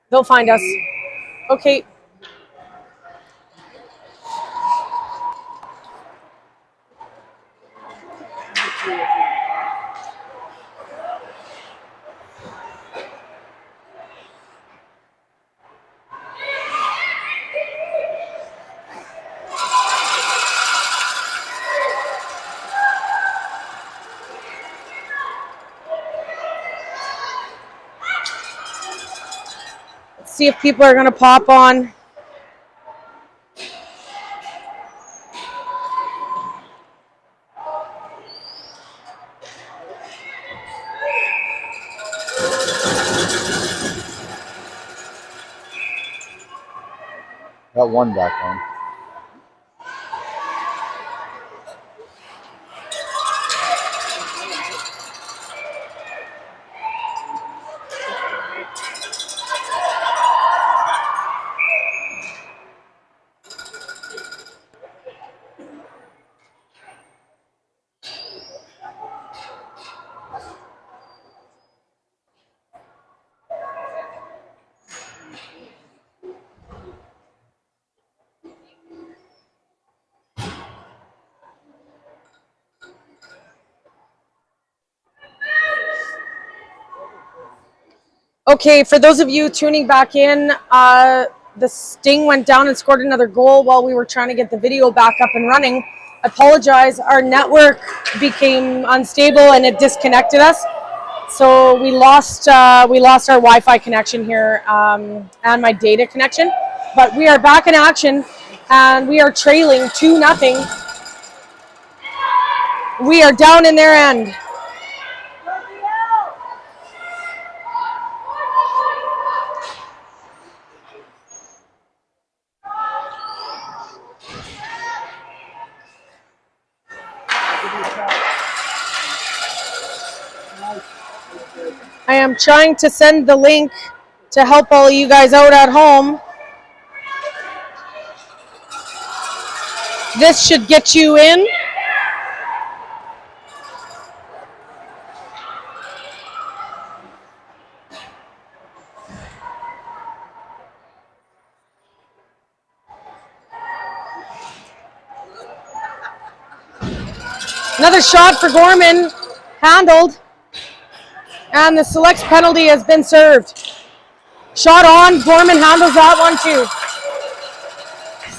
They'll find us. Okay. Let's see if people are going to pop on. Got one back on. Okay, for those of you tuning back in, the Sting went down and scored another goal while we were trying to get the video back up and running. I apologize. Our network became unstable and it disconnected us. So we lost our Wi-Fi connection here and my data connection. But we are back in action and we are trailing 2-0. We are down in their end. I am trying to send the link to help all of you guys out at home. This should get you in. Another shot for Gorman, handled, and the Selects penalty has been served. Shot on, Gorman handles that one too.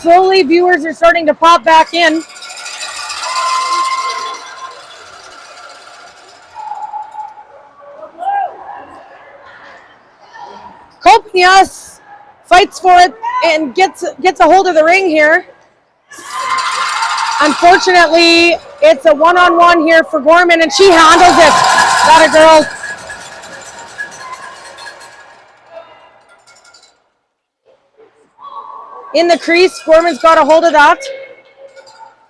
Slowly, viewers are starting to pop back in. Kopnias fights for it and gets a hold of the ring here. Unfortunately, it's a one-on-one here for Gorman, and she handles it. That a girl. In the crease, Gorman's got a hold of that.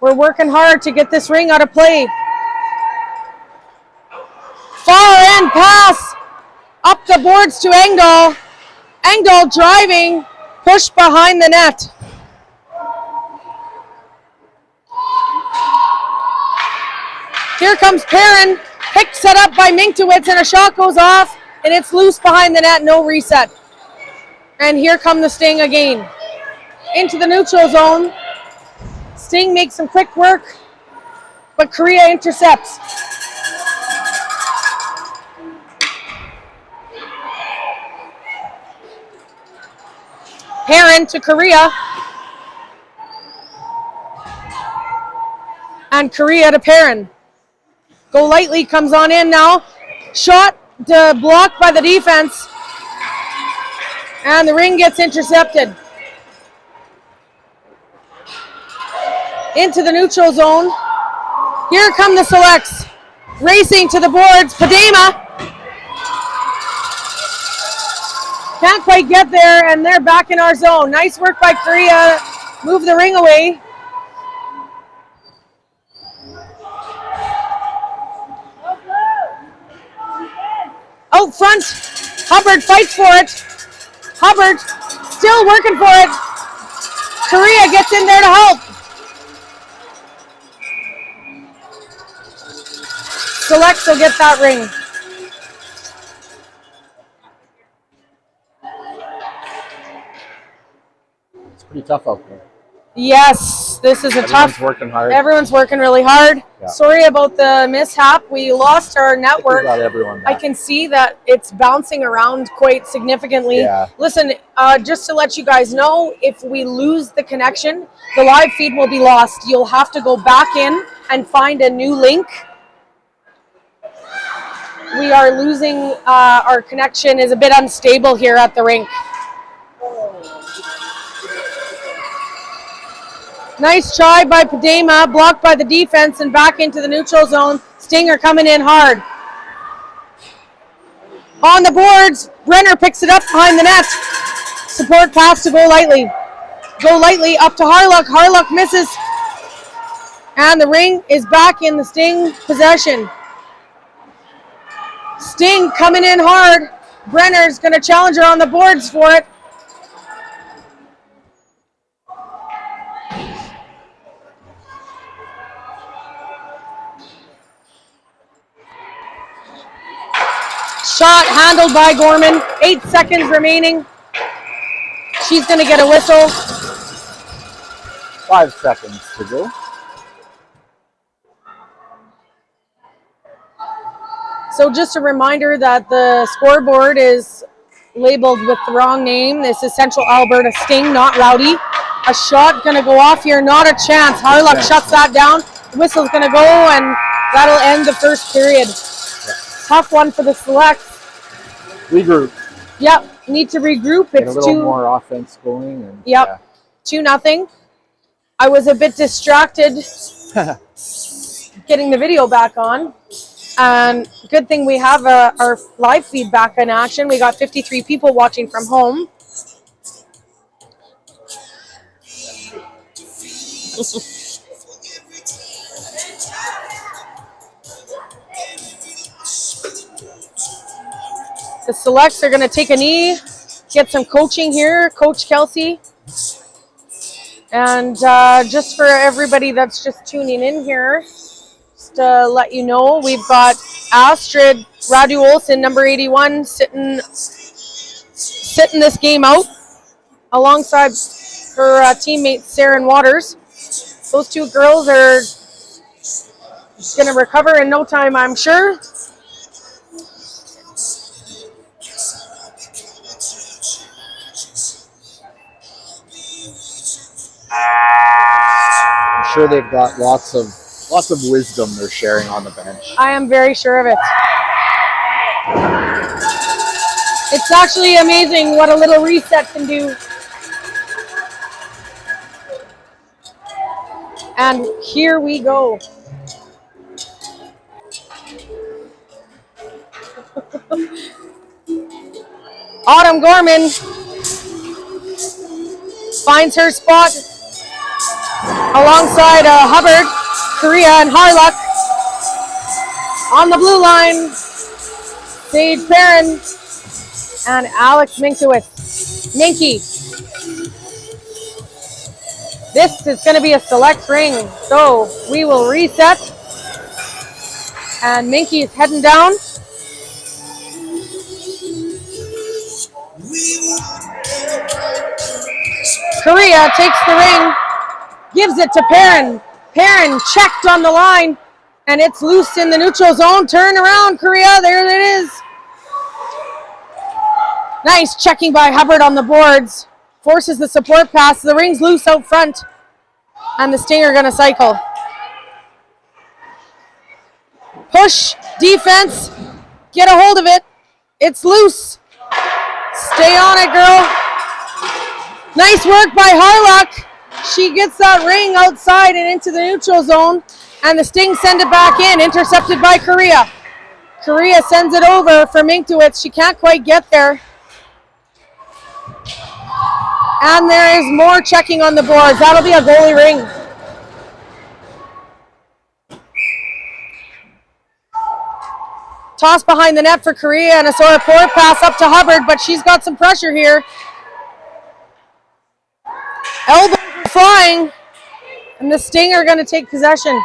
We're working hard to get this ring out of play. Far end pass up the boards to Engdahl. Engdahl driving, pushed behind the net. Here comes Perrin, pick set up by Minktowitz, and a shot goes off, and it's loose behind the net, no reset. And here come the Sting again. Into the neutral zone. Sting makes some quick work, but Korea intercepts. Perrin to Korea. And Korea to Perrin. Go Lightly comes on in now. Shot blocked by the defense. And the ring gets intercepted. Into the neutral zone. Here come the Selects. Racing to the boards. Padema. Can't quite get there, and they're back in our zone. Nice work by Korea. Move the ring away. Out front, Hubbard fights for it. Hubbard still working for it. Korea gets in there to help. Selects will get that ring. pretty tough out there. Yes, this is Everyone's working hard. Everyone's working really hard. Yeah. Sorry about the mishap. We lost our network. Got everyone back. I can see that it's bouncing around quite significantly. Yeah. Listen, just to let you guys know, if we lose the connection, the live feed will be lost. You'll have to go back in and find a new link. We are losing, our connection is a bit unstable here at the rink. Nice try by Padema, blocked by the defense and back into the neutral zone. Stinger coming in hard. On the boards, Brenner picks it up behind the net. Support pass to Go Lightly. Go Lightly up to Harlock. Harlock misses. And the ring is back in the Sting possession. Sting coming in hard. Brenner's going to challenge her on the boards for it. Shot handled by Gorman. 8 seconds remaining. She's going to get a whistle. 5 seconds to go. So just a reminder that the scoreboard is labeled with the wrong name. This is Central Alberta Sting, not Rowdy. A shot going to go off here. Not a chance. Harlock shuts that down. The whistle's going to go, and that'll end the first period. Tough one for the Selects. Regroup. Yep, need to regroup. Get a little more offense going. And, yep, 2-0. I was a bit distracted getting the video back on. And good thing we have our live feed back in action. We got 53 people watching from home. The Selects are going to take a knee, get some coaching here, Coach Kelsey. And just for everybody that's just tuning in here, just to let you know, we've got Astrid Radu Olsen, number 81, sitting this game out alongside her teammate Saren Waters. Those two girls are going to recover in no time, I'm sure. I'm sure they've got lots of wisdom they're sharing on the bench. I am very sure of it. It's actually amazing what a little reset can do. And here we go. Autumn Gorman finds her spot alongside Hubbard, Korea, and Harlock. On the blue line, Sage Perrin and Alex Minkiewicz. Minky. This is going to be a select ring, so we will reset. And Minky is heading down. Korea takes the ring, gives it to Perrin. Perrin checked on the line, and it's loose in the neutral zone. Turn around, Korea. There it is. Nice checking by Hubbard on the boards. Forces the support pass. The ring's loose out front, and the Stinger going to cycle. Push, defense, get a hold of it. It's loose. Stay on it, girl. Nice work by Harlock. She gets that ring outside and into the neutral zone, and the Sting send it back in, intercepted by Korea. Korea sends it over for Minkiewicz. She can't quite get there. And there is more checking on the boards. That'll be a goalie ring. Toss behind the net for Korea, and a sort of forward pass up to Hubbard, but she's got some pressure here. Elbow flying, and the Sting are going to take possession.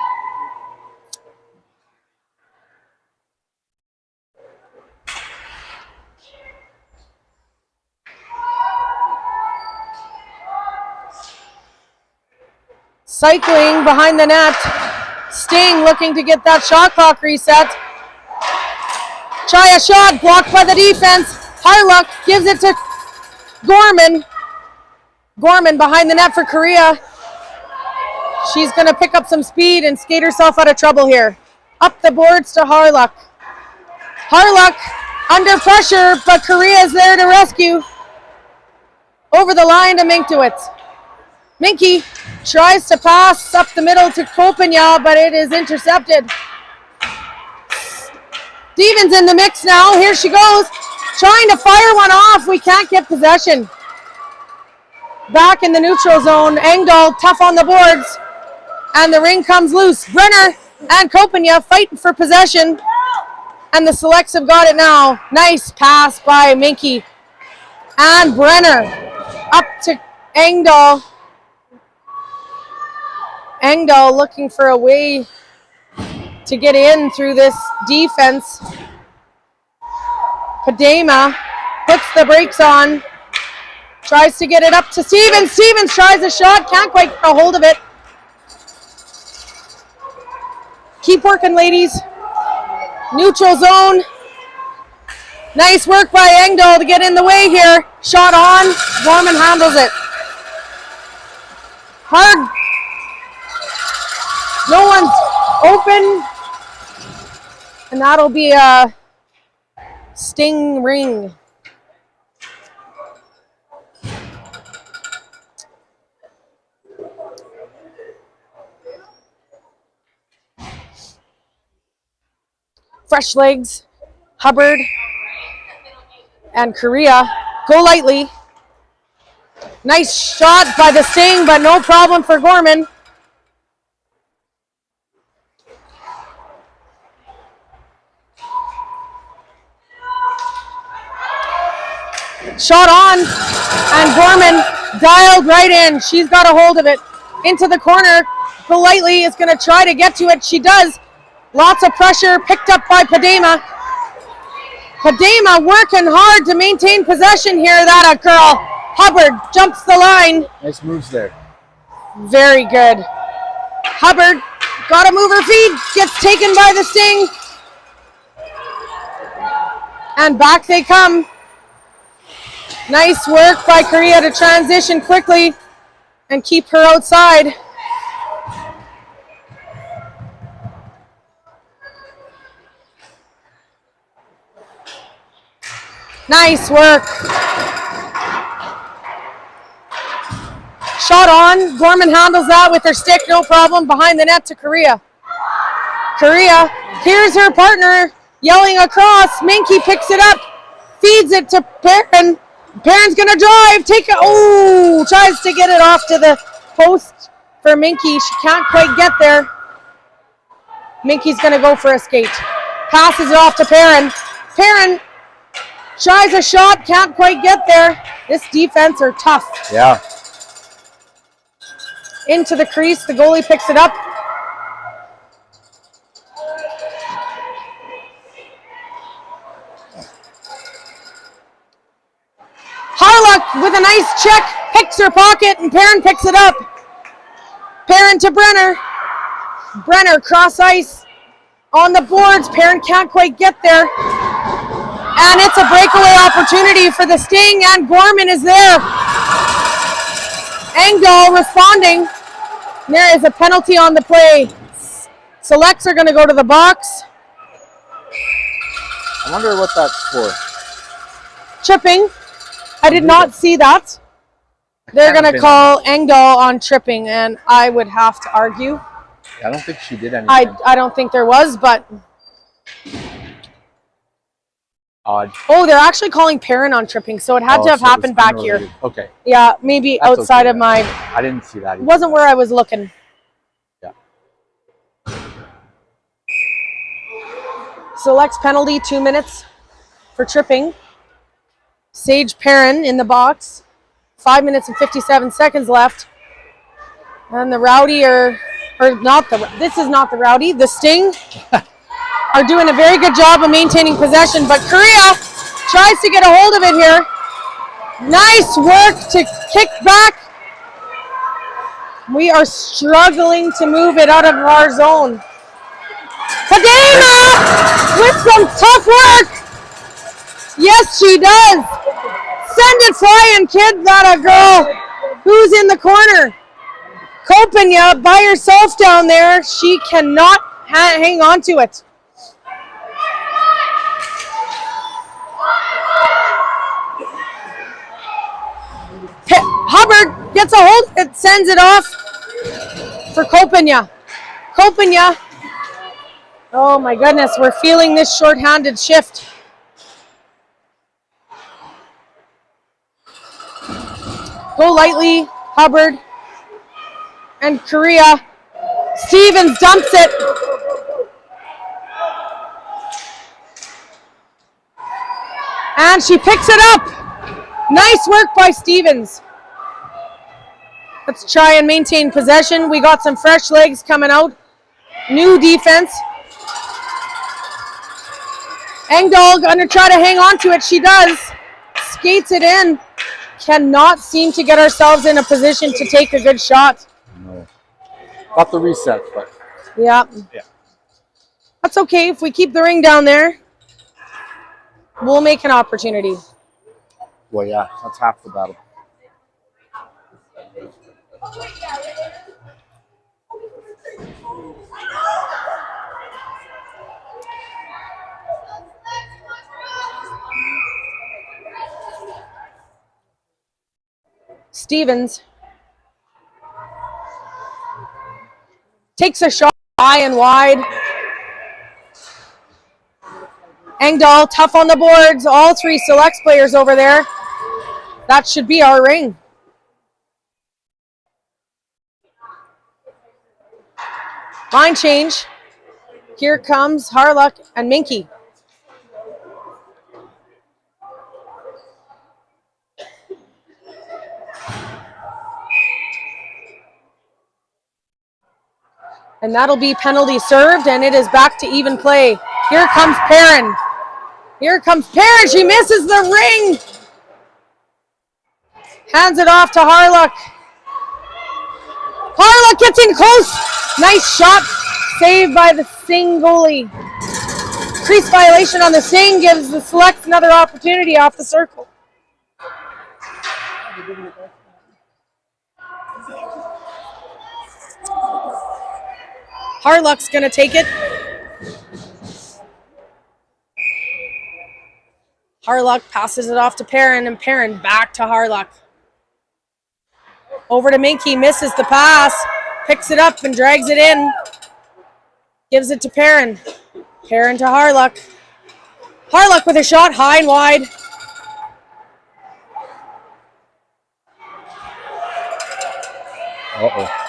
Cycling behind the net. Sting looking to get that shot clock reset. Try a shot, blocked by the defense. Harlock gives it to Gorman. Gorman behind the net for Korea. She's going to pick up some speed and skate herself out of trouble here. Up the boards to Harlock. Harlock under pressure, but Korea is there to rescue. Over the line to Minkiewicz. Minky tries to pass up the middle to Kopanya, but it is intercepted. Stevens in the mix now. Here she goes. Trying to fire one off. We can't get possession. Back in the neutral zone. Engdahl tough on the boards. And the ring comes loose. Brenner and Kopanya fighting for possession. And the Selects have got it now. Nice pass by Minky. And Brenner up to Engdahl. Engdahl looking for a way to get in through this defense. Padema puts the brakes on. Tries to get it up to Stevens. Stevens tries a shot. Can't quite get a hold of it. Keep working, ladies. Neutral zone. Nice work by Engdahl to get in the way here. Shot on. Gorman handles it. Hard. No one's open. And that'll be a Sting ring. Fresh legs, Hubbard and Korea go lightly. Nice shot by the Sting, but no problem for Gorman. Shot on, and Gorman dialed right in. She's got a hold of it. Into the corner, Golightly is going to try to get to it. She does. Lots of pressure picked up by Padema. Padema working hard to maintain possession here. That a girl. Hubbard jumps the line. Nice moves there. Very good. Hubbard got to move her feet. Gets taken by the Sting. And back they come. Nice work by Korea to transition quickly and keep her outside. Nice work. Shot on. Gorman handles that with her stick, no problem. Behind the net to Korea. Korea hears her partner yelling across. Minky picks it up, feeds it to Perrin. Perrin's gonna drive, take it. Oh, tries to get it off to the post for Minky. She can't quite get there. Minky's gonna go for a skate. Passes it off to Perrin. Perrin tries a shot, can't quite get there. This defense are tough. Yeah. Into the crease, the goalie picks it up. Harlock with a nice check, picks her pocket, and Perrin picks it up. Perrin to Brenner. Brenner cross ice on the boards. Perrin can't quite get there. And it's a breakaway opportunity for the Sting, and Gorman is there. Engdahl responding. There is a penalty on the play. Selects are going to go to the box. I wonder what that's for. Tripping. I did not see that. They're going to call Engdahl on tripping, and I would have to argue. I don't think she did anything. I don't think there was, but... Odd. Oh, they're actually calling Perrin on tripping, so it had to have So it was happened back unrelated. here. Okay. Yeah, maybe That's outside okay of my... I didn't see that either. Wasn't where I was looking. Yeah. Selects penalty, 2 minutes for tripping. Sage Perrin in the box. 5 minutes and 57 seconds left. And the Rowdy or not the, this is not the Rowdy, the Sting are doing a very good job of maintaining possession, but Korea tries to get a hold of it here. Nice work to kick back. We are struggling to move it out of our zone. Kadena with some tough work. Yes, she does. Send it flying, kid. That a girl who's in the corner. Kopanya by herself down there. She cannot hang on to it. Hubbard gets a hold. It sends it off for Kopanya. Kopanya. Oh my goodness, we're feeling this short-handed shift. Go lightly, Hubbard and Korea. Stevens dumps it. And she picks it up. Nice work by Stevens. Let's try and maintain possession. We got some fresh legs coming out. New defense. Engdahl gonna try to hang on to it. She does. Skates it in. Cannot seem to get ourselves in a position to take a good shot. No. Got the reset, but yeah. That's okay. If we keep the ring down there, we'll make an opportunity. well, yeah, that's half the battle. Stevens takes a shot high and wide. Engdahl, tough on the boards. All three selects players over there. That should be our ring. Line change. Here comes Harluck and Minky. And that'll be penalty served, and it is back to even play. Here comes Perrin. Here comes Perrin. She misses the ring. Hands it off to Harluck. Harluck gets in close. Nice shot. Saved by the Sing goalie. Crease violation on the Sing gives the Selects another opportunity off the circle. Harluck's going to take it. Harluck passes it off to Perrin, and Perrin back to Harluck. Over to Minky, misses the pass, picks it up and drags it in. Gives it to Perrin. Perrin to Harluck. Harluck with a shot high and wide. Uh-oh.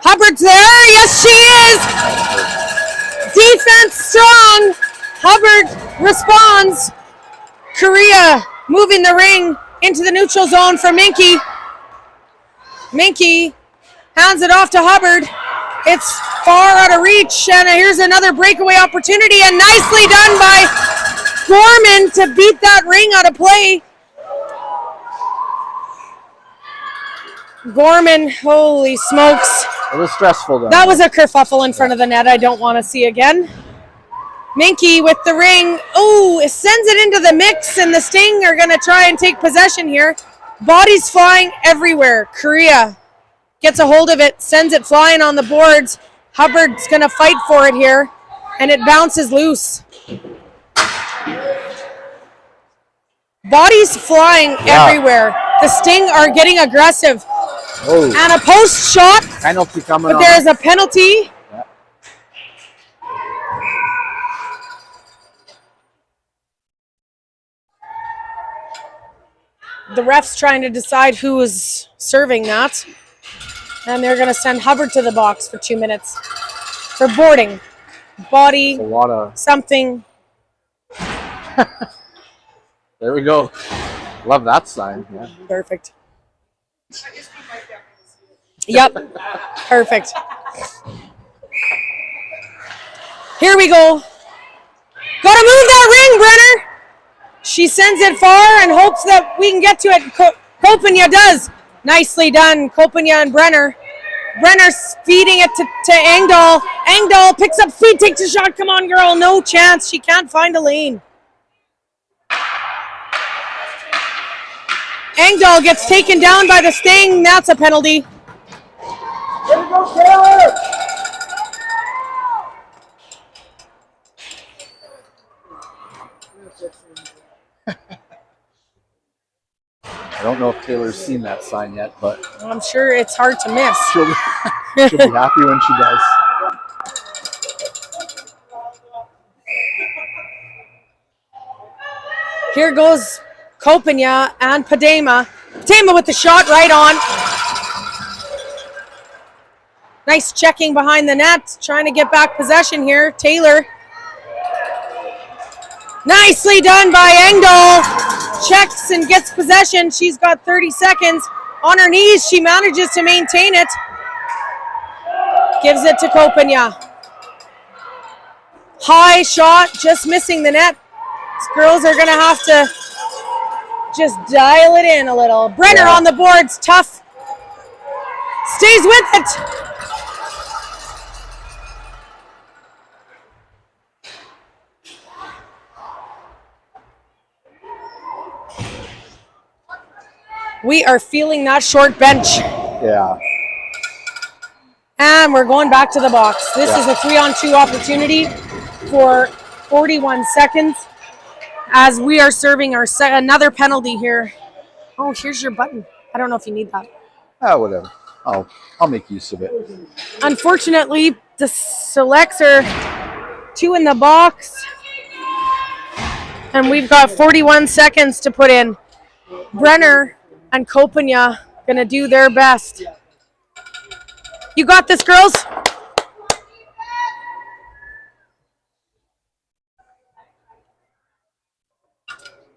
Hubbard's there. Yes, she is. Defense strong. Hubbard responds. Korea moving the ring into the neutral zone for Minky. Minky hands it off to Hubbard. It's far out of reach, and here's another breakaway opportunity, and nicely done by Gorman to beat that ring out of play. Gorman, holy smokes. It was stressful though. That was a kerfuffle in front of the net I don't want to see again. Minky with the ring. Oh, it sends it into the mix, and the Sting are going to try and take possession here. Bodies flying everywhere. Korea gets a hold of it, sends it flying on the boards. Hubbard's going to fight for it here, and it bounces loose. Bodies flying everywhere. The Sting are getting aggressive. Oh. And a post shot. Penalty coming but on. there's a penalty. Yeah. The ref's trying to decide who is serving that. And they're going to send Hubbard to the box for 2 minutes for boarding. Body, A lot of. something. There we go. Love that sign. Yeah. Perfect. Yep. Perfect. Here we go. Gotta move that ring, Brenner. She sends it far and hopes that we can get to it. Kopanya does. Nicely done, Kopanya and Brenner. Brenner's feeding it to Engdahl. Engdahl picks up speed, takes a shot. Come on, girl. No chance. She can't find a lane. Engdahl gets taken down by the Sting. That's a penalty. There we go, Taylor! I don't know if Taylor's seen that sign yet, but I'm sure it's hard to miss. she'll be happy when she does. Here goes Kopanya and Padema. Padema with the shot right on. Nice checking behind the net, trying to get back possession here. Taylor. Nicely done by Engdahl. Checks and gets possession. She's got 30 seconds. On her knees, she manages to maintain it. Gives it to Kopanya. High shot, just missing the net. These girls are going to have to just dial it in a little. Brenner on the boards, tough. Stays with it. We are feeling that short bench. Yeah. And we're going back to the box. This is a 3-on-2 opportunity for 41 seconds as we are serving our another penalty here. Oh, here's your button. I don't know if you need that. Whatever. I'll make use of it. Unfortunately, the selects are 2 in the box. And we've got 41 seconds to put in. Brenner and Kopanya gonna do their best. You got this, girls.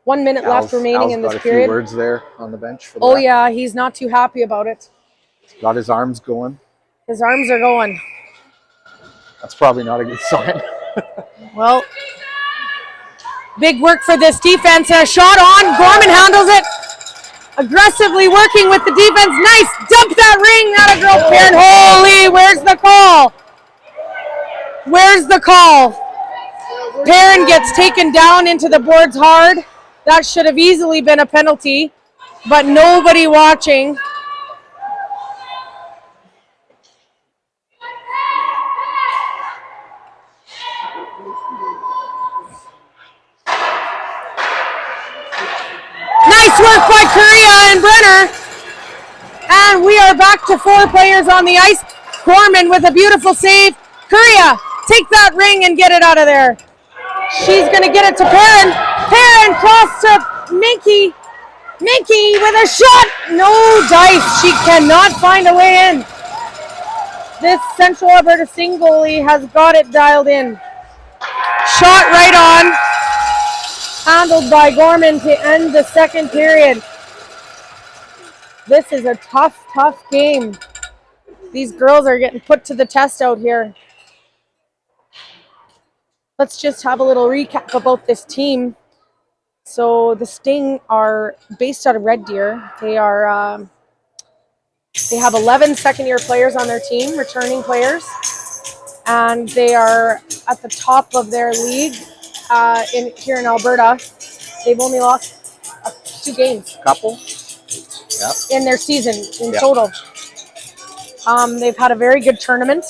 One minute left remaining in this got period. A few words there on the bench. For oh yeah, he's not too happy about it. Got his arms going. His arms are going. That's probably not a good sign. Well, big work for this defense. A shot on. Gorman handles it. Aggressively working with the defense. Nice. Dump that ring. Not a girl paired. Holy, where's the call? Where's the call? Perrin gets taken down into the boards hard. That should have easily been a penalty, but nobody watching. Nice work by Correa and Brenner. And we are back to 4 players on the ice. Gorman with a beautiful save. Correa, take that ring and get it out of there. She's going to get it to Perrin. Perrin cross to Minky. Minky with a shot. No dice. She cannot find a way in. This Central Alberta Sting goalie has got it dialed in. Shot right on. Handled by Gorman to end the second period. This is a tough, tough game. These girls are getting put to the test out here. Let's just have a little recap about this team. So the Sting are based out of Red Deer. They are they have 11 second-year players on their team, returning players, and they are at the top of their league here in Alberta. They've only lost 2 games. Couple. Yep. In their season in total. They've had a very good tournament.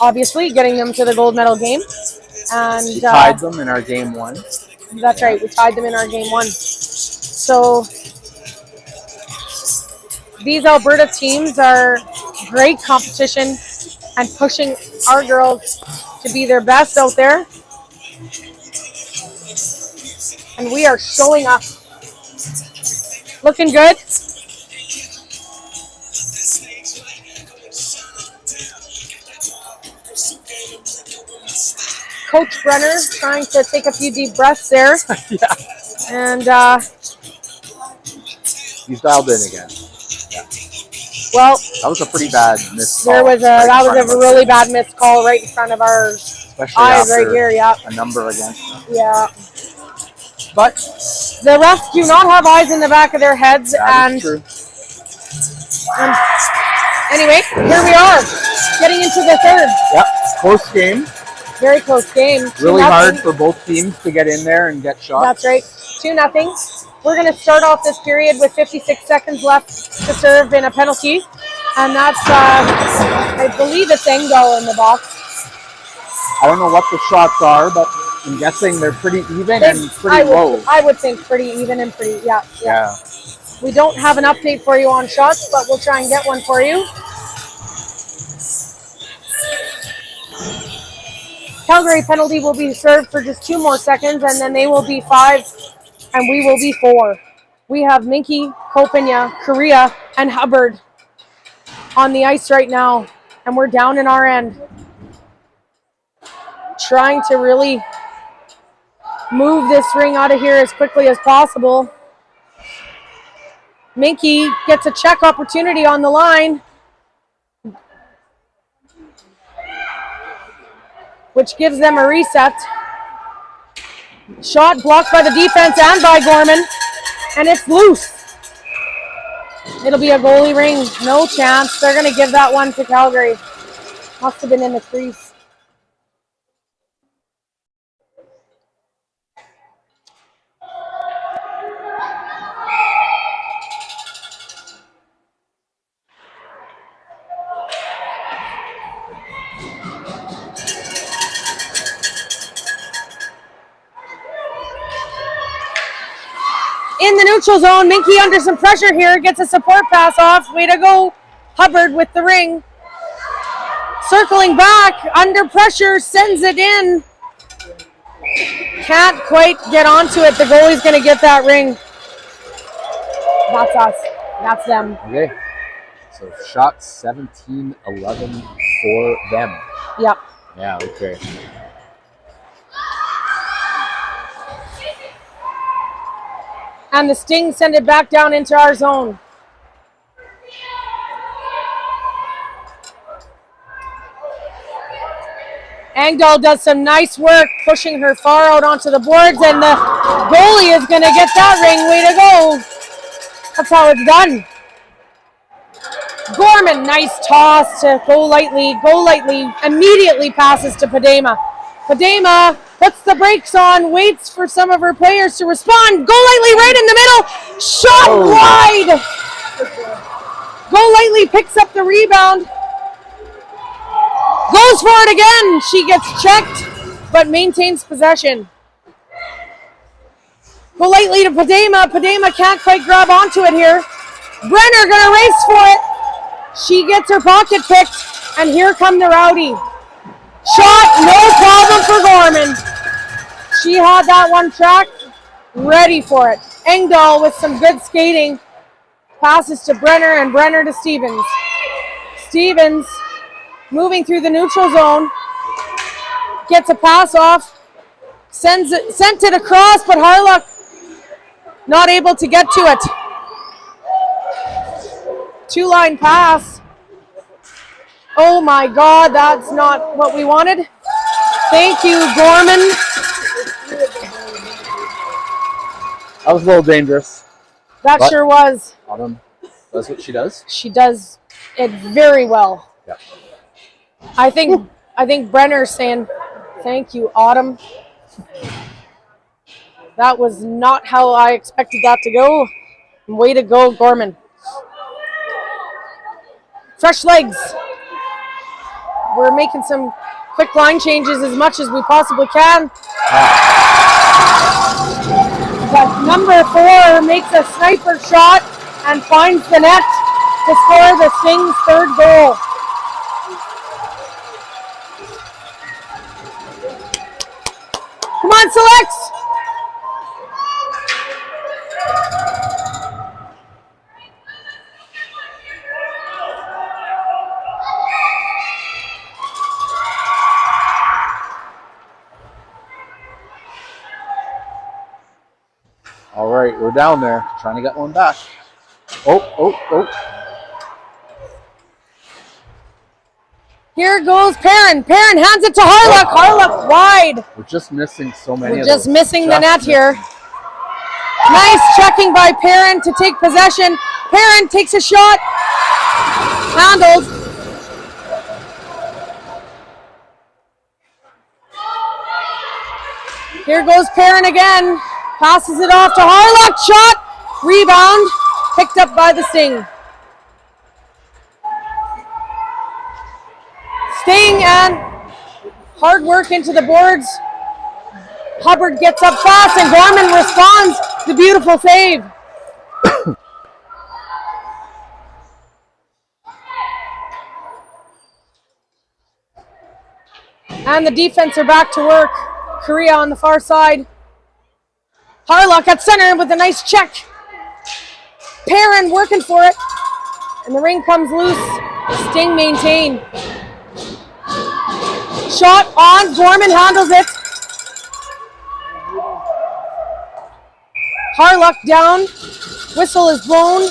Obviously, getting them to the gold medal game. And we tied them in our game 1. That's right. We tied them in our game 1. So these Alberta teams are great competition and pushing our girls to be their best out there. And we are showing up. Looking good. Coach Brenner trying to take a few deep breaths there. Yeah. And he's dialed in again. Yeah. Well, that was a pretty bad missed call. That was a really bad missed call right in front of our especially eyes right here. Yeah. A number against them. Yeah. but The refs do not have eyes in the back of their heads. that is true. Anyway, here we are, getting into the third. Yep, close game. Very close game. Really hard for both teams to get in there and get shots. That's right. 2-0. We're going to start off this period with 56 seconds left to serve in a penalty. And that's, I believe it's Engdahl in the box. I don't know what the shots are, but I'm guessing they're pretty even and pretty low. I would think pretty even and pretty, Yeah. We don't have an update for you on shots, but we'll try and get one for you. Calgary penalty will be served for just 2 more seconds, and then they will be 5, and we will be 4. We have Minky, Kopenya, Korea, and Hubbard on the ice right now, and we're down in our end. Trying to really move this ring out of here as quickly as possible. Minky gets a check opportunity on the line, which gives them a reset. Shot blocked by the defense and by Gorman, and it's loose. It'll be a goalie ring. No chance. They're going to give that one to Calgary. Must have been in the crease. In the neutral zone, Minky under some pressure here, gets a support pass off. Way to go, Hubbard with the ring. Circling back, under pressure, sends it in. Can't quite get onto it. The goalie's going to get that ring. That's us. That's them. Okay. So shot 17-11 for them. Yep. Yeah, okay. And the Sting send it back down into our zone. Engdahl does some nice work pushing her far out onto the boards, and the goalie is going to get that ring. Way to go. That's how it's done. Gorman, nice toss to Go Lightly. Go Lightly immediately passes to Padema. Padema puts the brakes on, waits for some of her players to respond. Go Lightly right in the middle. Shot wide. Go Lightly picks up the rebound. Goes for it again. She gets checked, but maintains possession. Go Lightly to Padema. Padema can't quite grab onto it here. Brenner gonna race for it. She gets her pocket picked, and here come the Rowdy. Shot, no problem for Gorman. She had that one tracked, ready for it. Engdahl with some good skating. Passes to Brenner, and Brenner to Stevens. Stevens moving through the neutral zone. Gets a pass off. Sent it across, but Harlock not able to get to it. 2-line pass. Oh my God, that's not what we wanted. Thank you, Gorman. That was a little dangerous. That sure was. Autumn does what she does. She does it very well. Yep. I think Brenner's saying, thank you, Autumn. That was not how I expected that to go. Way to go, Gorman. Fresh legs. We're making some quick line changes as much as we possibly can. But number 4 makes a sniper shot and finds the net to score the Sting's 3rd goal. Come on, Selects! All right, we're down there, trying to get one back. Oh. Here goes Perrin. Perrin hands it to Harlock. Harlock wide. We're just missing so many We're of just those. missing the net here. Nice checking by Perrin to take possession. Perrin takes a shot. Handled. Here goes Perrin again. Passes it off to Harlock. Shot. Rebound. Picked up by the Sting. Sting and hard work into the boards. Hubbard gets up fast and Gorman responds. The beautiful save. And the defense are back to work. Korea on the far side. Harlock at center with a nice check. Perrin working for it. And the ring comes loose. Sting maintain. Shot on. Gorman handles it. Harlock down. Whistle is blown.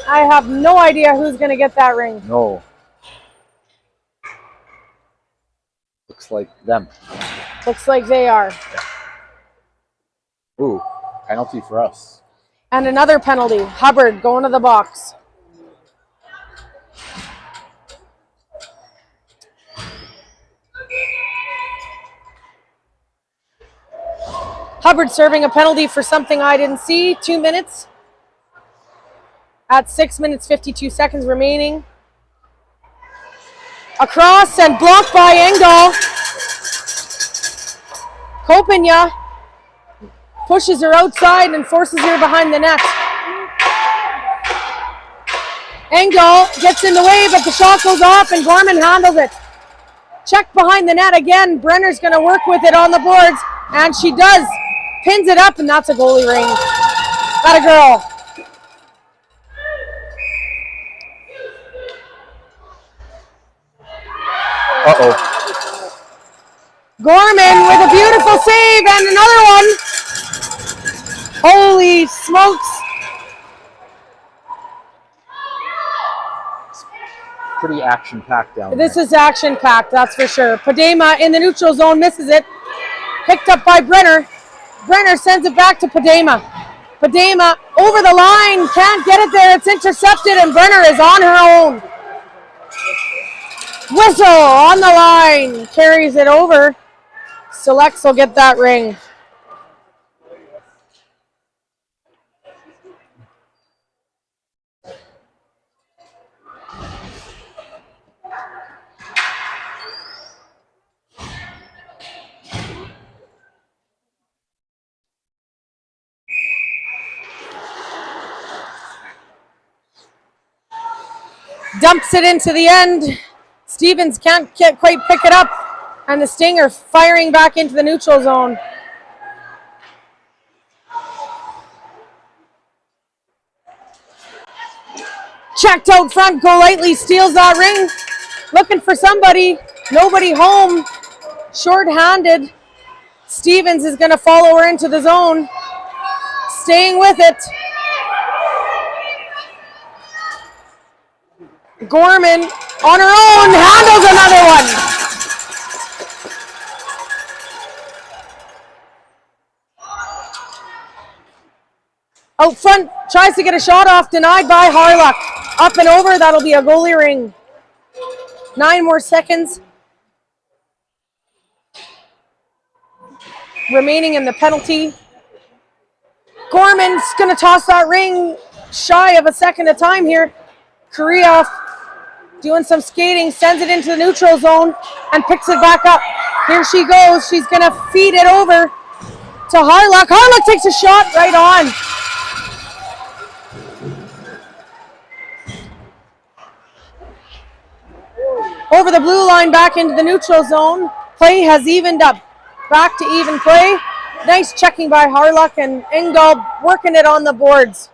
I have no idea who's going to get that ring. No. Looks like them. Looks like they are. Ooh, penalty for us. And another penalty. Hubbard going to the box. Hubbard serving a penalty for something I didn't see. 2 minutes. At 6 minutes, 52 seconds remaining. Across and blocked by Engdahl. Kopenya pushes her outside and forces her behind the net. Engdahl gets in the way, but the shot goes off and Gorman handles it. Check behind the net again. Brenner's going to work with it on the boards, and she does. Pins it up, and that's a goalie ring. That a girl. Uh-oh. Gorman with a beautiful save and another one. Holy smokes. Pretty action-packed down This there. is action-packed, that's for sure. Padema in the neutral zone misses it. Picked up by Brenner. Brenner sends it back to Padema. Padema over the line, can't get it there. It's intercepted and Brenner is on her own. Whistle on the line, carries it over. Selects will get that ring. Dumps it into the end. Stevens can't quite pick it up. And the Sting are firing back into the neutral zone. Checked out front, Golightly steals that ring. Looking for somebody. Nobody home. Short-handed. Stevens is going to follow her into the zone. Staying with it. Gorman on her own handles another one. Out front, tries to get a shot off, denied by Harlock. Up and over, that'll be a goalie ring. 9 more seconds remaining in the penalty. Gorman's gonna toss that ring shy of a second of time here. Korea doing some skating, sends it into the neutral zone and picks it back up. Here she goes. She's going to feed it over to Harlock. Harlock takes a shot right on. Over the blue line, back into the neutral zone. Play has evened up. Back to even play. Nice checking by Harlock and Engdahl working it on the boards.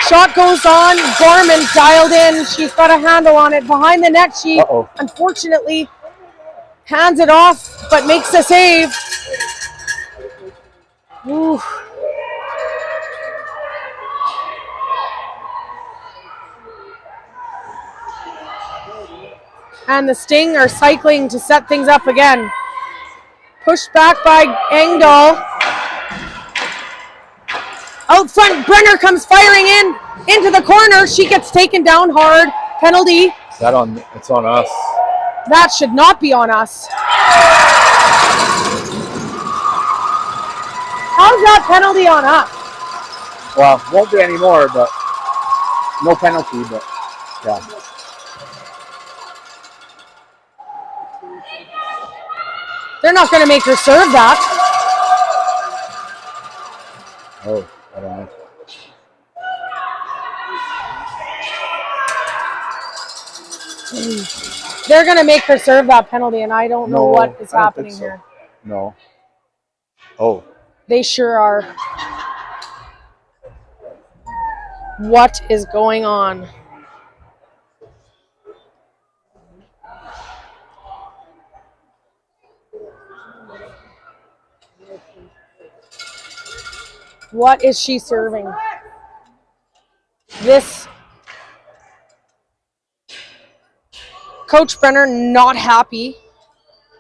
Shot goes on. Gorman dialed in. She's got a handle on it. Behind the net, she unfortunately hands it off, but makes the save. Ooh. And the Sting are cycling to set things up again. Pushed back by Engdahl. Out front, Brenner comes firing into the corner. She gets taken down hard. Penalty. Is that on? It's on us. That should not be on us. How's that penalty on us? Well, won't be anymore, but no penalty, but yeah. They're not going to make her serve that. Oh, I don't know. They're going to make her serve that penalty, and I don't know what is happening here. No. Oh. They sure are. What is going on? What is she serving? This Coach Brenner not happy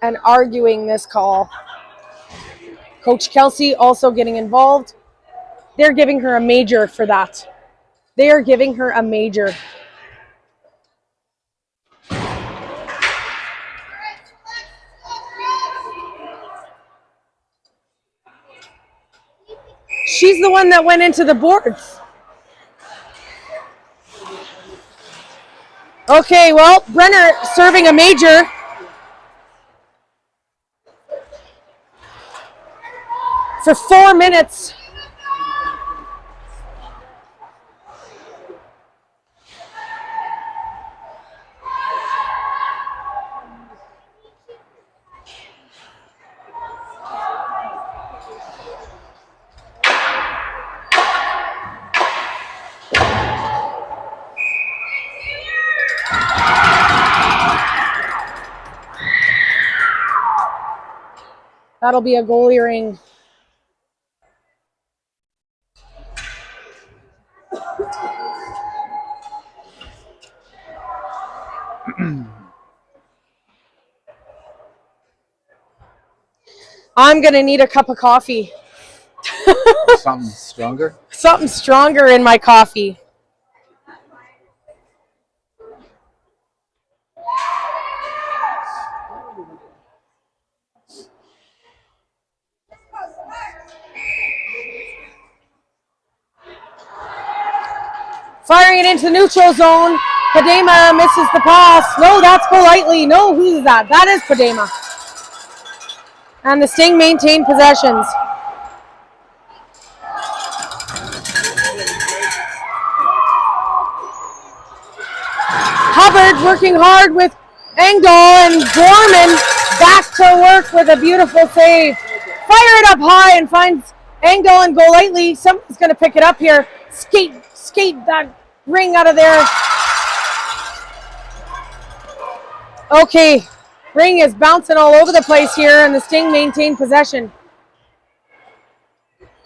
and arguing this call. Coach Kelsey also getting involved. They're giving her a major for that. They are giving her a major. She's the one that went into the boards. Okay, well, Brenner serving a major. For 4 minutes. That'll be a goalie ring. I'm going to need a cup of coffee. Something stronger? Something stronger in my coffee. Firing it into the neutral zone. Padema misses the pass. No, that's Golightly. No, who's that? That is Padema. And the Sting maintain possessions. Hubbard working hard with Engdahl, and Gorman back to work with a beautiful save. Fire it up high and finds Engdahl and Golightly. Someone's going to pick it up here. Skate that ring out of there. Okay, ring is bouncing all over the place here, and the Sting maintain possession.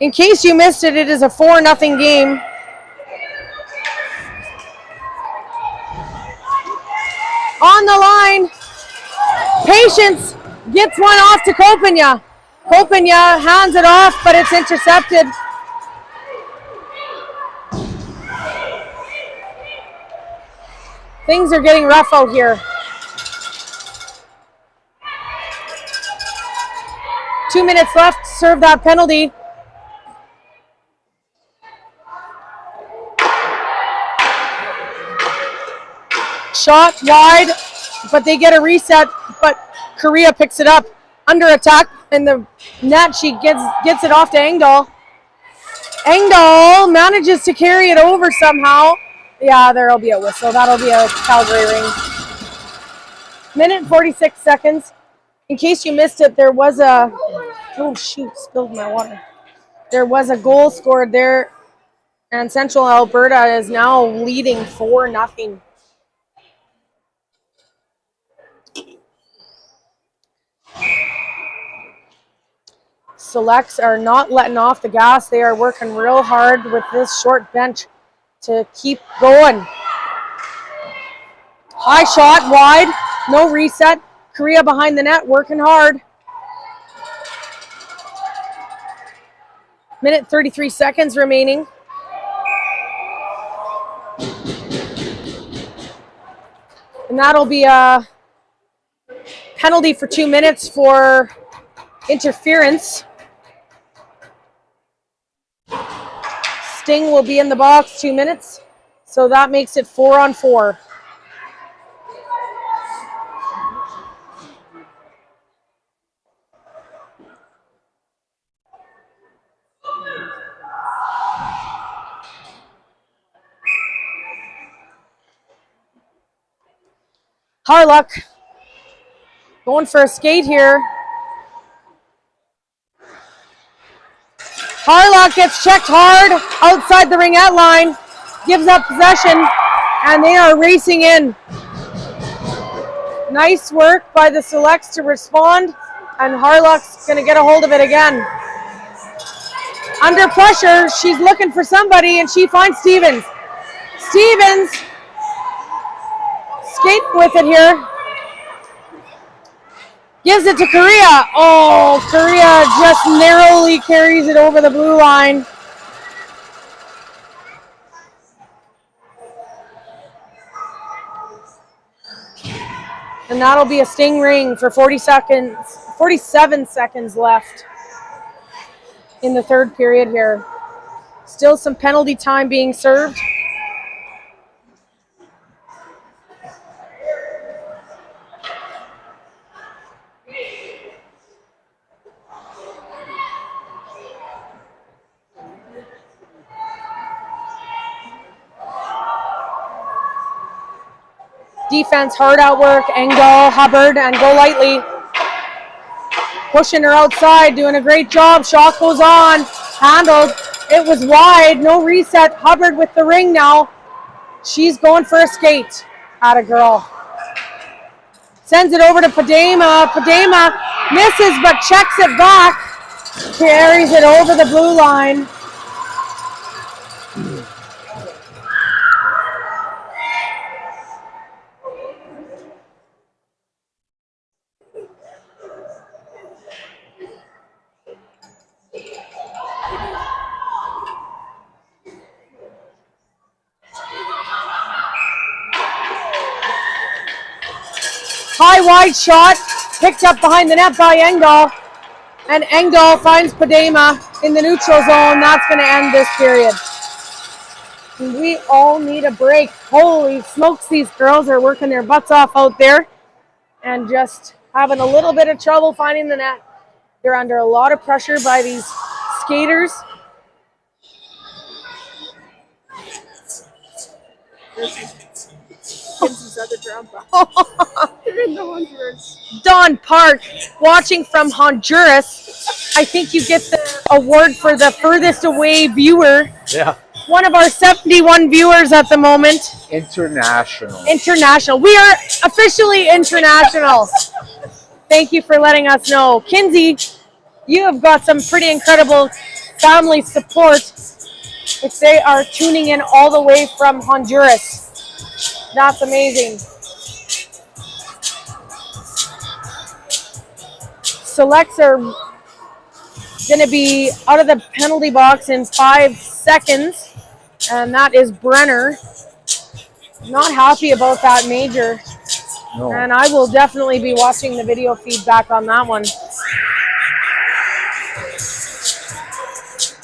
In case you missed it, it is a 4-0 game. On the line, Patience gets one off to Kopenya. Kopenya hands it off, but it's intercepted. Things are getting rough out here. 2 minutes left to serve that penalty. Shot wide, but they get a reset, but Korea picks it up. Under attack in the net, she gets it off to Engdahl. Engdahl manages to carry it over somehow. Yeah, there'll be a whistle. That'll be a Calgary ring. Minute 46 seconds. In case you missed it, there was a... Oh, shoot, spilled my water. There was a goal scored there, and Central Alberta is now leading 4-0. Selects are not letting off the gas. They are working real hard with this short bench to keep going. High shot, wide, no reset. Korea behind the net, working hard. Minute 33 seconds remaining. And that'll be a penalty for 2 minutes for interference. Sting will be in the box 2 minutes. So that makes it 4-on-4. Harlock going for a skate here. Harlock gets checked hard outside the ringette line, gives up possession, and they are racing in. Nice work by the Selects to respond, and Harlock's going to get a hold of it again. Under pressure, she's looking for somebody, and she finds Stevens. Stevens skating with it here. Gives it to Correa. Oh, Correa just narrowly carries it over the blue line. And that'll be a Sting ring for 47 seconds left in the third period here. Still some penalty time being served. Defense, hard out work, Engdahl, Hubbard, and Go Lightly. Pushing her outside, doing a great job. Shot goes on, handled. It was wide, no reset. Hubbard with the ring now. She's going for a skate. Atta girl. Sends it over to Padema. Padema misses but checks it back. Carries it over the blue line. High wide shot, picked up behind the net by Engdahl. And Engdahl finds Padema in the neutral zone. That's going to end this period. We all need a break. Holy smokes, these girls are working their butts off out there and just having a little bit of trouble finding the net. They're under a lot of pressure by these skaters. They're in the Honduras. Don Park watching from Honduras. I think you get the award for the furthest away viewer. Yeah. One of our 71 viewers at the moment. International. International. We are officially international. Thank you for letting us know. Kinsey, you have got some pretty incredible family support if they are tuning in all the way from Honduras. That's amazing. Selects are going to be out of the penalty box in 5 seconds, and that is Brenner. Not happy about that major. No. And I will definitely be watching the video feedback on that one.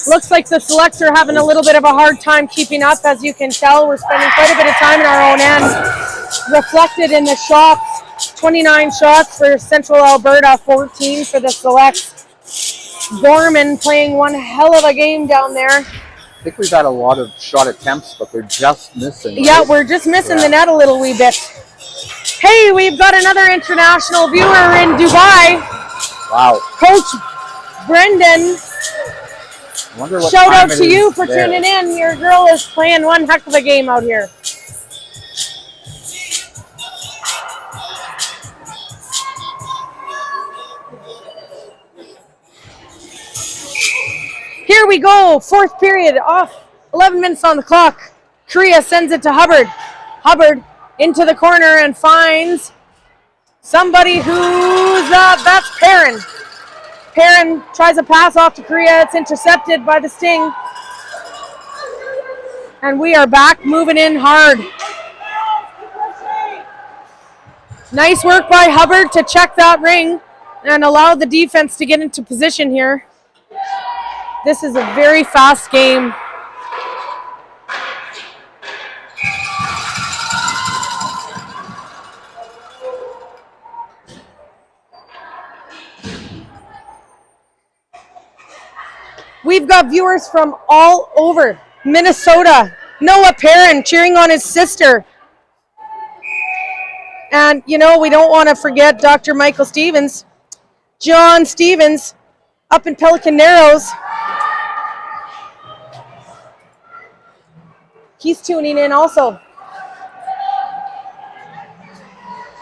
Looks like the Selects are having a little bit of a hard time keeping up. As you can tell, we're spending quite a bit of time in our own end. Reflected in the shots, 29 shots for Central Alberta, 14 for the Selects. Gorman playing one hell of a game down there. I think we've had a lot of shot attempts, but they're just missing. Right? Yeah, we're just missing the net a little wee bit. Hey, we've got another international viewer in Dubai. Wow. Coach Brendan, I wonder what shout time out it to you is for there. tuning in. Your girl is playing one heck of a game out here. Here we go, fourth period off, 11 minutes on the clock. Correa sends it to Hubbard. Hubbard into the corner and finds somebody who's, that's Perrin. Perrin tries a pass off to Korea. It's intercepted by the Sting. And we are back moving in hard. Nice work by Hubbard to check that ring and allow the defense to get into position here. This is a very fast game. We've got viewers from all over Minnesota. Noah Perrin cheering on his sister. And, you know, we don't want to forget Dr. Michael Stevens. John Stevens up in Pelican Narrows. He's tuning in also.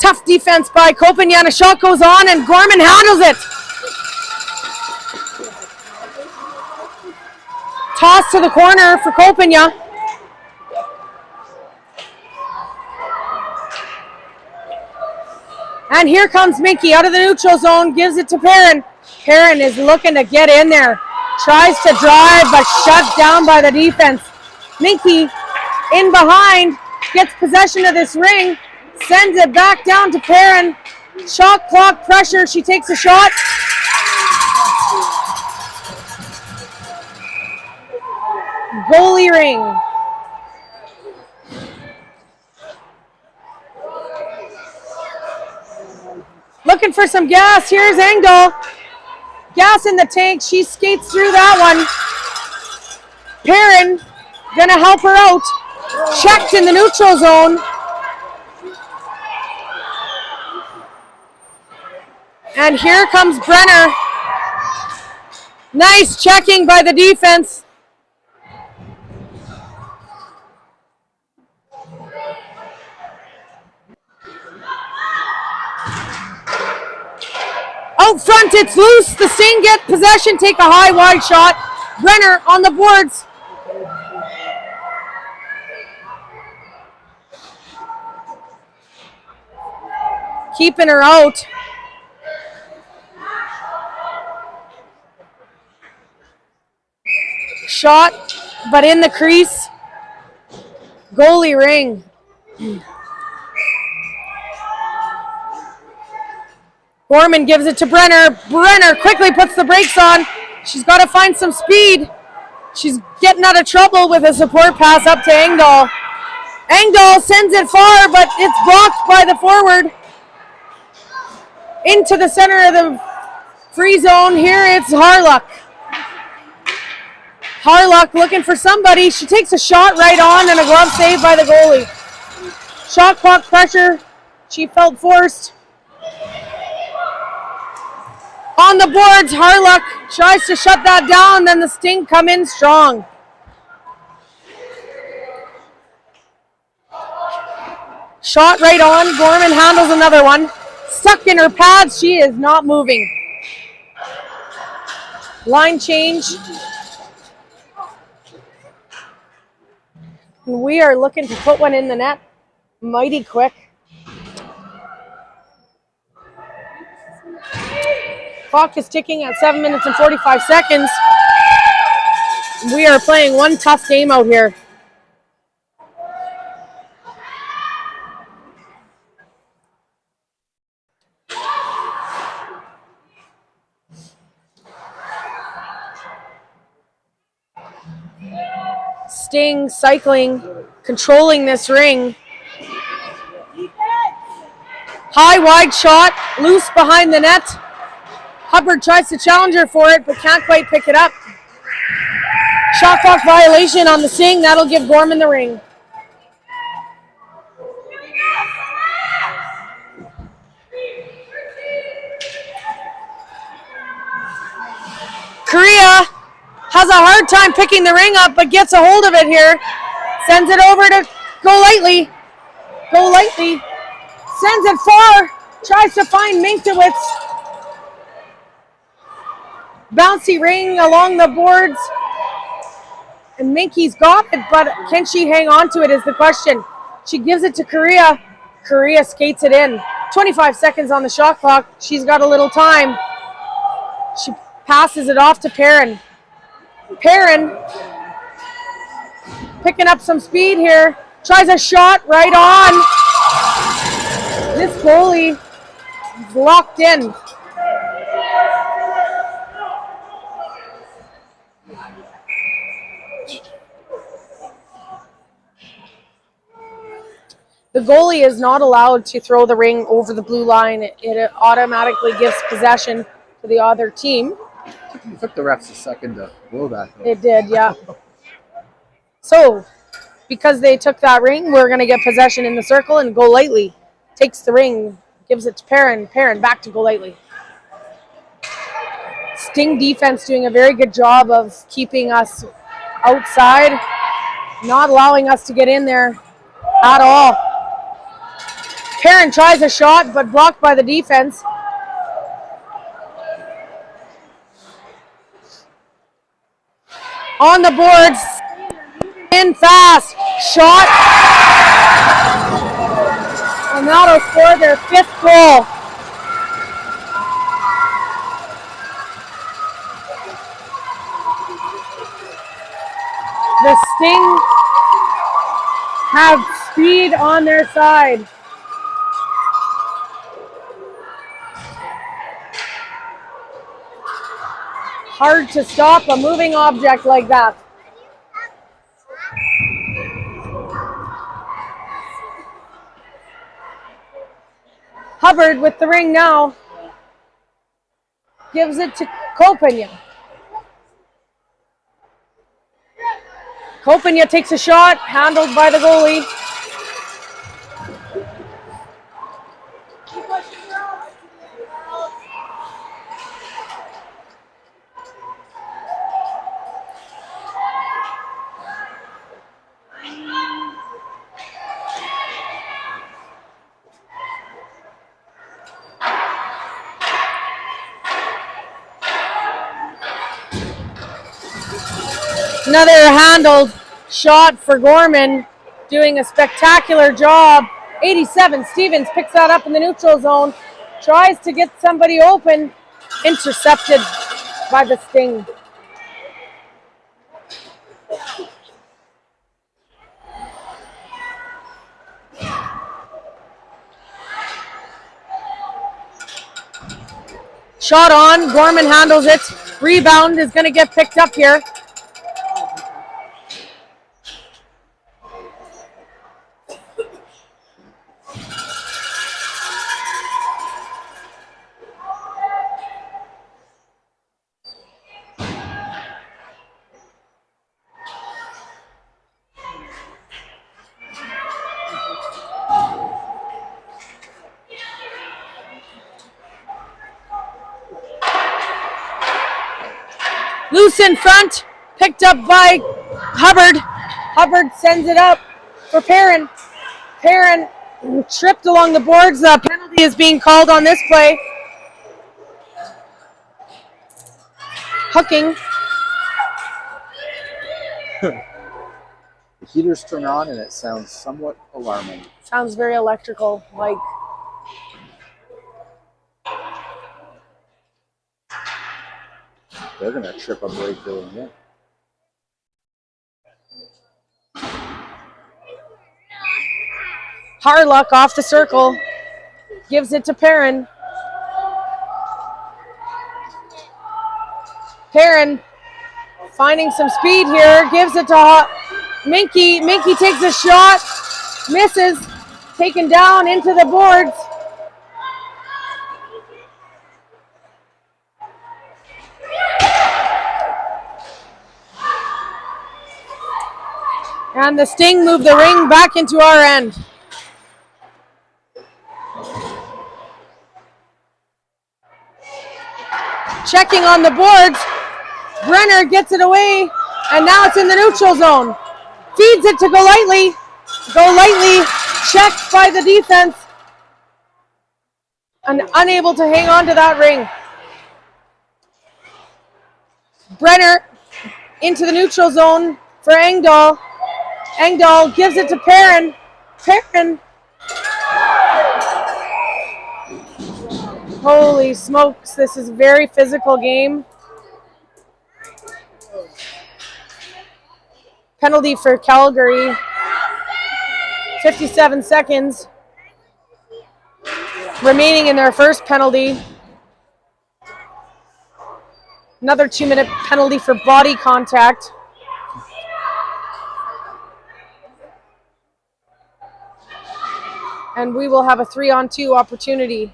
Tough defense by Copenhagen. A shot goes on and Gorman handles it. Toss to the corner for Copenhagen. And here comes Minky out of the neutral zone, gives it to Perrin. Perrin is looking to get in there. Tries to drive, but shut down by the defense. Minky in behind, gets possession of this ring, sends it back down to Perrin. Shot clock pressure, she takes a shot. Goalie ring. Looking for some gas. Here's Engdahl. Gas in the tank. She skates through that one. Perrin gonna help her out. Checked in the neutral zone. And here comes Brenner. Nice checking by the defense. Out front, it's loose. The Sting get possession, take a high, wide shot. Brenner on the boards. Keeping her out. Shot, but in the crease. Goalie ring. Gorman gives it to Brenner. Brenner quickly puts the brakes on. She's got to find some speed. She's getting out of trouble with a support pass up to Engdahl. Engdahl sends it far, but it's blocked by the forward. Into the center of the free zone. Here it's Harlock. Harlock looking for somebody. She takes a shot right on and a glove save by the goalie. Shot clock pressure. She felt forced. On the boards, Harlock tries to shut that down, then the Sting come in strong. Shot right on, Gorman handles another one. Stuck in her pads, she is not moving. Line change. And we are looking to put one in the net mighty quick. Clock is ticking at 7 minutes and 45 seconds. We are playing one tough game out here. Sting cycling, controlling this ring. High, wide shot, loose behind the net. Hubbard tries to challenge her for it, but can't quite pick it up. Shot clock violation on the Sting. That'll give Gorman the ring. Korea has a hard time picking the ring up, but gets a hold of it here. Sends it over to Go Lightly. Go Lightly. Sends it far. Tries to find Minkiewicz. Bouncy ring along the boards. And Minky's got it, but can she hang on to it is the question. She gives it to Korea. Korea skates it in. 25 seconds on the shot clock. She's got a little time. She passes it off to Perrin. Perrin picking up some speed here. Tries a shot right on. This goalie is locked in. The goalie is not allowed to throw the ring over the blue line. It automatically gives possession to the other team. It took the refs a second to blow that. Though. It did, yeah. So, because they took that ring, we're going to get possession in the circle, and Golightly takes the ring, gives it to Perrin. Perrin back to Golightly. Sting defense doing a very good job of keeping us outside, not allowing us to get in there at all. Perrin tries a shot, but blocked by the defense. On the boards, in fast, shot, and that'll score their 5th goal. The Sting have speed on their side. Hard to stop a moving object like that. Hubbard with the ring now. Gives it to Kopenya. Kopenya takes a shot, handled by the goalie. Another handled shot for Gorman, doing a spectacular job. 87, Stevens picks that up in the neutral zone, tries to get somebody open, intercepted by the Sting. Shot on, Gorman handles it. Rebound is going to get picked up here. Loose in front, picked up by Hubbard. Hubbard sends it up for Perrin. Perrin tripped along the boards. The penalty is being called on this play. Hooking. The heaters turn on and it sounds somewhat alarming. Sounds very electrical, like. They're going to trip a break doing it. Harlock off the circle. Gives it to Perrin. Perrin finding some speed here. Gives it to Minky. Minky takes a shot. Misses. Taken down into the boards. And the Sting move the ring back into our end. Checking on the boards. Brenner gets it away, and now it's in the neutral zone. Feeds it to Golightly. Golightly checked by the defense and unable to hang on to that ring. Brenner into the neutral zone for Engdahl. Engdahl gives it to Perrin. Perrin Holy smokes, this is a very physical game. Penalty for Calgary. 57 seconds remaining in their first penalty. Another 2-minute penalty for body contact. And we will have a 3-on-2 opportunity.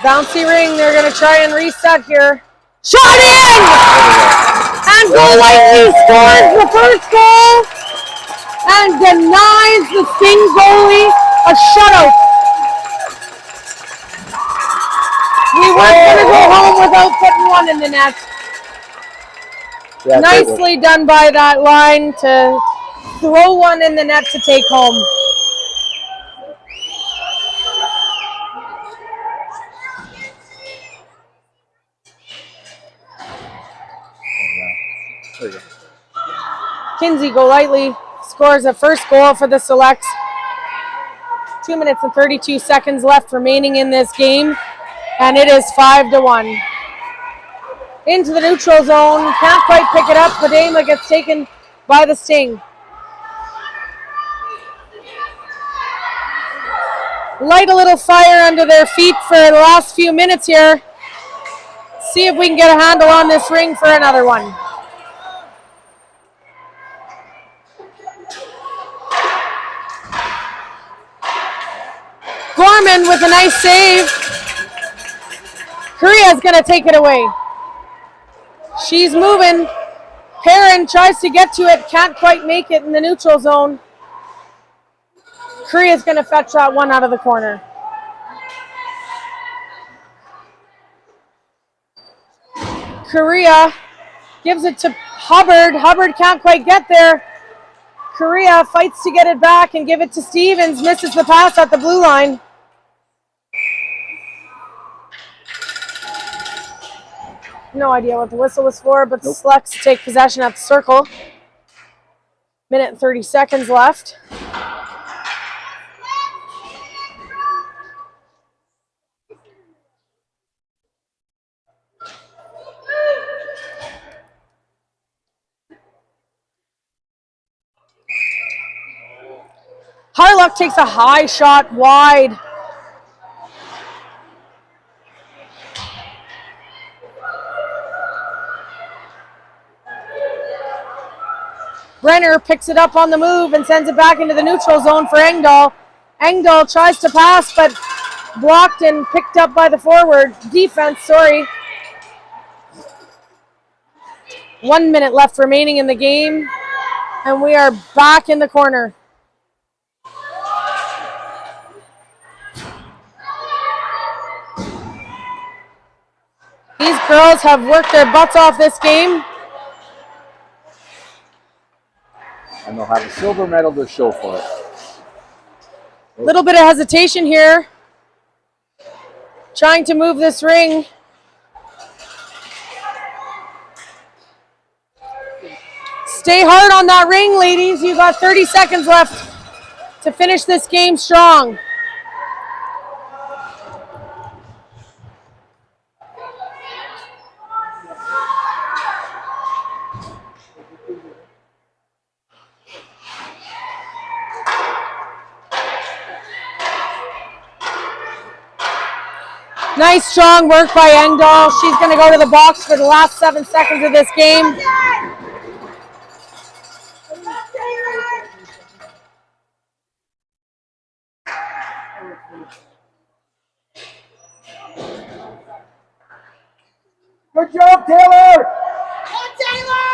Bouncy ring, they're going to try and reset here. Shot in! And Golightly scores the first goal and denies the Sting goalie a shutout. We weren't going to go home without putting one in the net. Yeah, Nicely done by that line to throw one in the net to take home. There you go. Kinsey Golightly scores a first goal for the Selects. 2 minutes and 32 seconds left remaining in this game, and it is 5-1. Into the neutral zone, can't quite pick it up. Padema gets taken by the Sting. Light a little fire under their feet for the last few minutes here. See if we can get a handle on this ring for another one. Gorman with a nice save. Korea's going to take it away. She's moving. Perrin tries to get to it, can't quite make it in the neutral zone. Korea's going to fetch that one out of the corner. Korea gives it to Hubbard. Hubbard can't quite get there. Korea fights to get it back and give it to Stevens. Misses the pass at the blue line. No idea what the whistle was for, but the Selects take possession at the circle. Minute and 30 seconds left. Harlock takes a high shot wide. Brenner picks it up on the move and sends it back into the neutral zone for Engdahl. Engdahl tries to pass, but blocked and picked up by the forward defense, 1 minute left remaining in the game, and we are back in the corner. These girls have worked their butts off this game. And they'll have a silver medal to show for it. A little bit of hesitation here. Trying to move this ring. Stay hard on that ring, ladies. You've got 30 seconds left to finish this game strong. Nice strong work by Engdahl. She's going to go to the box for the last 7 seconds of this game. Good job, Taylor! Go Taylor!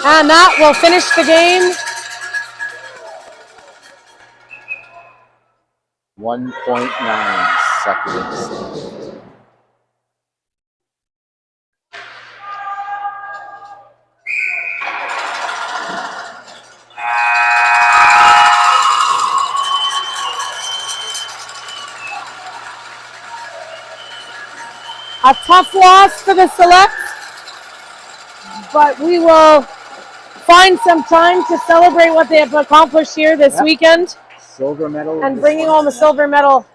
And that will finish the game. 1.9 seconds. A tough loss for the Selects, but we will find some time to celebrate what they have accomplished here this weekend. Silver medal. And bringing home a silver medal.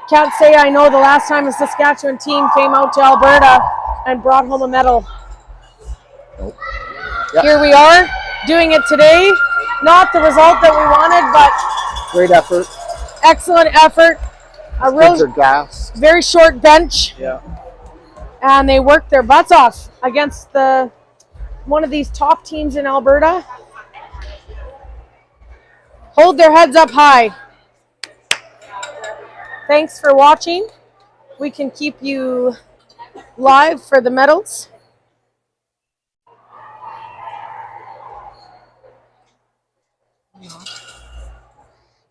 Can't say I know the last time a Saskatchewan team came out to Alberta and brought home a medal. Nope. Yep. Here we are, doing it today. Not the result that we wanted, but great effort. Excellent effort. A real very short bench. Yeah. And they worked their butts off against one of these top teams in Alberta. Hold their heads up high. Thanks for watching. We can keep you live for the medals.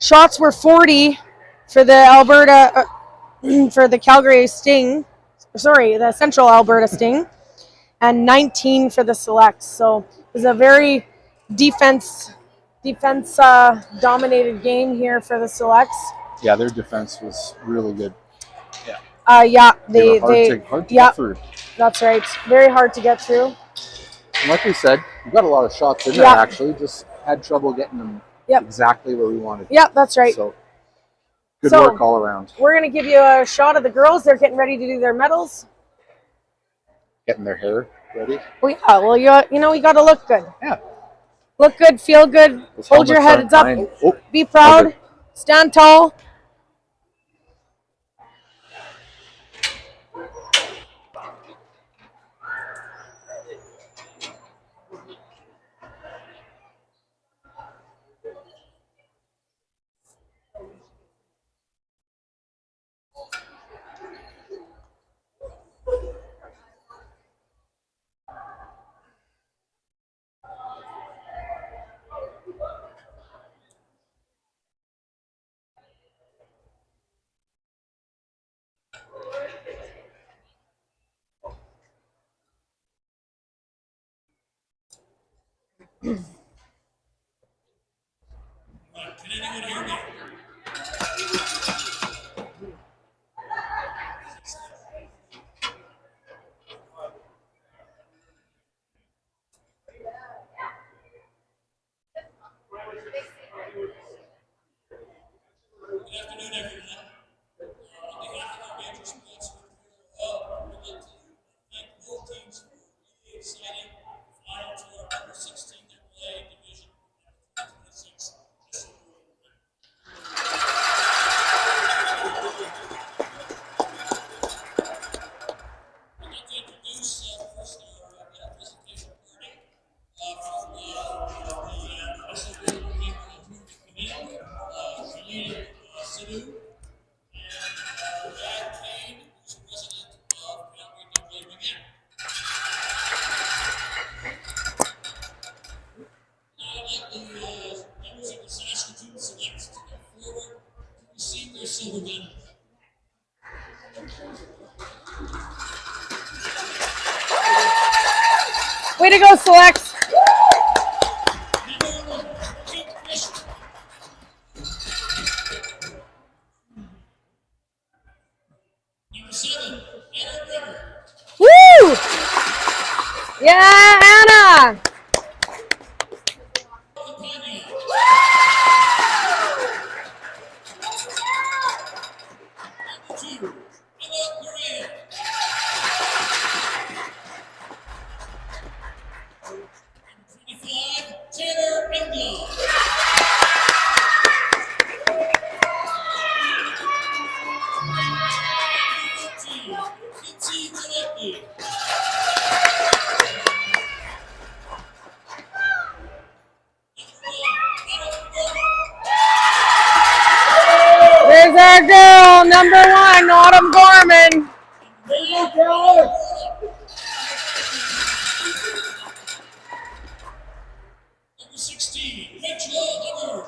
Shots were 40 for the Alberta, for the Calgary Sting, sorry, the Central Alberta Sting, and 19 for the Selects. So it was a very defense dominated game here for the Selects. Yeah, their defense was really good. Yeah. Yeah, they hard to get through. That's right. Very hard to get through. And like we said, we got a lot of shots in there actually. Just had trouble getting them exactly where we wanted. Yeah, that's right. So good work all around. We're gonna give you a shot of the girls. They're getting ready to do their medals. Getting their hair ready. Oh yeah. Well, you know, you got to look good. Yeah. Look good, feel good. Hold your heads up. Oh, be proud. Okay. Stand tall. Can anyone hear me? Good afternoon, everyone. On behalf of our major sponsor, we'd like to thank both teams for a really exciting final to our under 16 AAA division 26. I'd like to introduce first our presentation party from the Esso Committee, Julie Sidhu, and Brad Kane, who's president of Calgary AA again. Now I'd like the members of the Saskatoon Selects to come forward to receive their silver medals. Way to go, Selects! Woo! Yeah, Anna! There's our girl, number 1, Autumn Gorman. Number 16, Rachel Hubbard.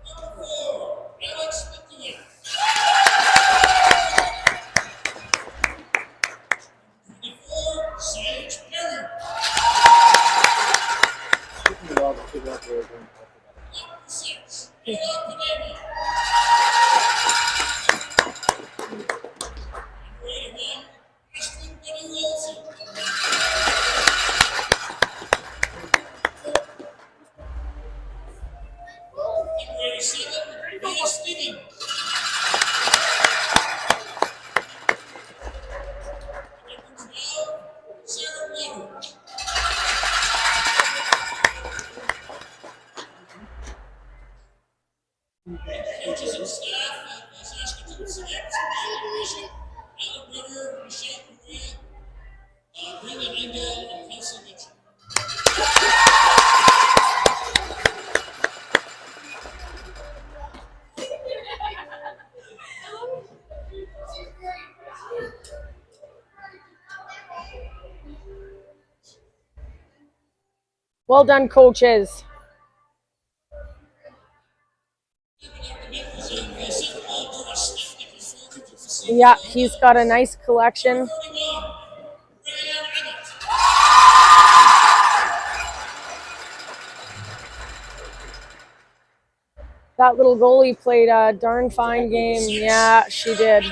Number 4, Alex McDewitt. 24, Sage Perry. Number 6, Ella Pineda. Well done, coaches. Yeah, he's got a nice collection. That little goalie played a darn fine game. Yeah, she did.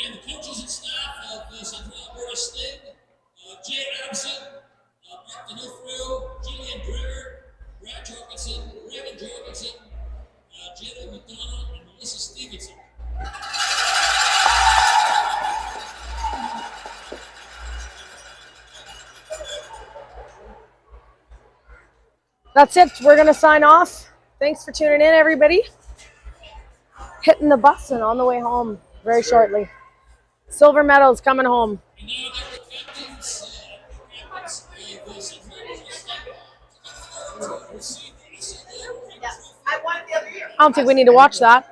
And the coaches and staff of the Central Alberta Sting, Jay Adamson, Mark D'Onofrio, Julian Greer, Brad Jorgensen, Raymond Jorgensen, Jenna McDonald, and Melissa Stevenson. That's it. We're going to sign off. Thanks for tuning in, everybody. Hitting the bus and on the way home very shortly. Silver medals coming home. And now they're the captains of the Central Alberta Sting. I don't think we need to watch that.